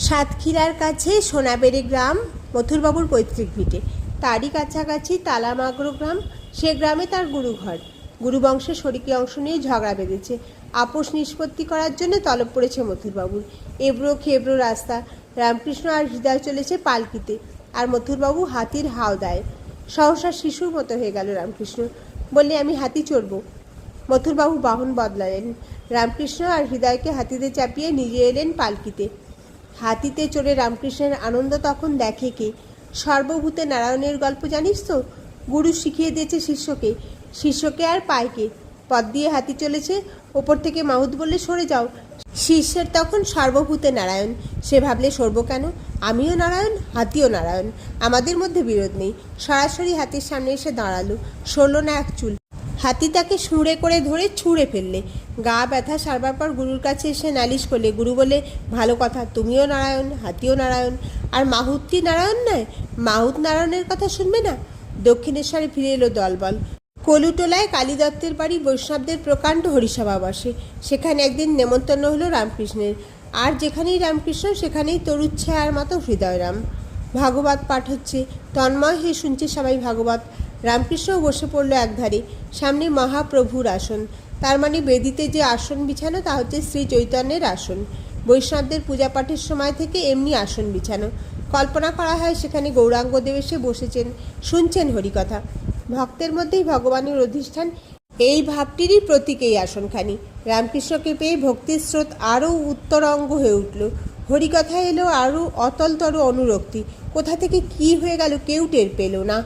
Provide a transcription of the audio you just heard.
সাতক্ষীরার কাছে সোনাবেড়ে গ্রাম মথুরবাবুর পৈতৃক ভিটে। তারই কাছাকাছি তালামাগড় গ্রাম। সে গ্রামে তার গুরুঘর। গুরুবংশের শরিকি অংশ নিয়ে ঝগড়া বেঁধেছে। আপোষ নিষ্পত্তি করার জন্য তলব পড়েছে মথুরবাবুর। এবড়ো খেবড়ো রাস্তা। রামকৃষ্ণ আর হৃদয় চলেছে পালকিতে, আর মথুরবাবু হাতির হাওদায়। সহসা শিশুর মতো হয়ে গেল রামকৃষ্ণ। বললে, আমি হাতি চড়ব। মথুরবাবু বাহন বদলালেন। রামকৃষ্ণ আর হৃদয়কে হাতিতে চাপিয়ে নিজে এলেন পালকিতে। হাতিতে চড়ে রামকৃষ্ণের আনন্দ তখন দেখে কে? সর্বভূতে নারায়ণের গল্প জানিস তো? গুরু শিখিয়ে দিয়েছে শিষ্যকে, শিষ্যকে আর পায়কে। পথ দিয়ে হাতি চলেছে, ওপর থেকে মাহুত বললে, সরে যাও। শিষ্যের তখন সর্বভূতে নারায়ণ। সে ভাবলে, সরব কেন? আমিও নারায়ণ, হাতিও নারায়ণ, আমাদের মধ্যে বিরোধ নেই। সরাসরি হাতির সামনে এসে দাঁড়ালো, সরল না এক চুল। হাতি তাকে শুঁড়ে করে ধরে ছুঁড়ে ফেললে। গা ব্যথা সারবার পর গুরুর কাছে এসে নালিশ করলে। গুরু বলে, ভালো কথা, তুমিও নারায়ণ, হাতিও নারায়ণ, আর মাহুত কি নারায়ণ নয়? মাহুত নারায়ণের কথা শুনবে না? দক্ষিণেশ্বরে ফিরে এলো দলবল। কলুটোলায় কালী দত্তের বাড়ি বৈষ্ণবদের প্রকাণ্ড হরিসভা বসে। সেখানে একদিন নেমন্তন্ন হলো রামকৃষ্ণের। আর যেখানেই রামকৃষ্ণ সেখানেই তরুচ্ছায়ার মতো হৃদয়রাম। ভাগবত পাঠ হচ্ছে, তন্ময় হয়ে শুনছে সবাই ভাগবত। রামকৃষ্ণও বসে পড়ল একধারে। সামনে মহাপ্রভুর আসন। তার মানে বেদিতে যে আসন বিছানো তা হচ্ছে শ্রী চৈতন্যের আসন। বৈষ্ণবদের পূজা পাঠের সময় থেকে এমনি আসন বিছানো। কল্পনা করা হয় সেখানে গৌরাঙ্গদেব এসে বসেছেন, শুনছেন হরিকথা। ভক্তের মধ্যেই ভগবানের অধিষ্ঠান, এই ভাবটিরই প্রতীক এই আসনখানি। রামকৃষ্ণকে পেয়ে ভক্তির স্রোত আরও উত্তরঙ্গ হয়ে উঠল। হরিকথা এলো আরও অতলতর অনুরক্তি। কোথা থেকে কি হয়ে গেল কেউ টের পেল না।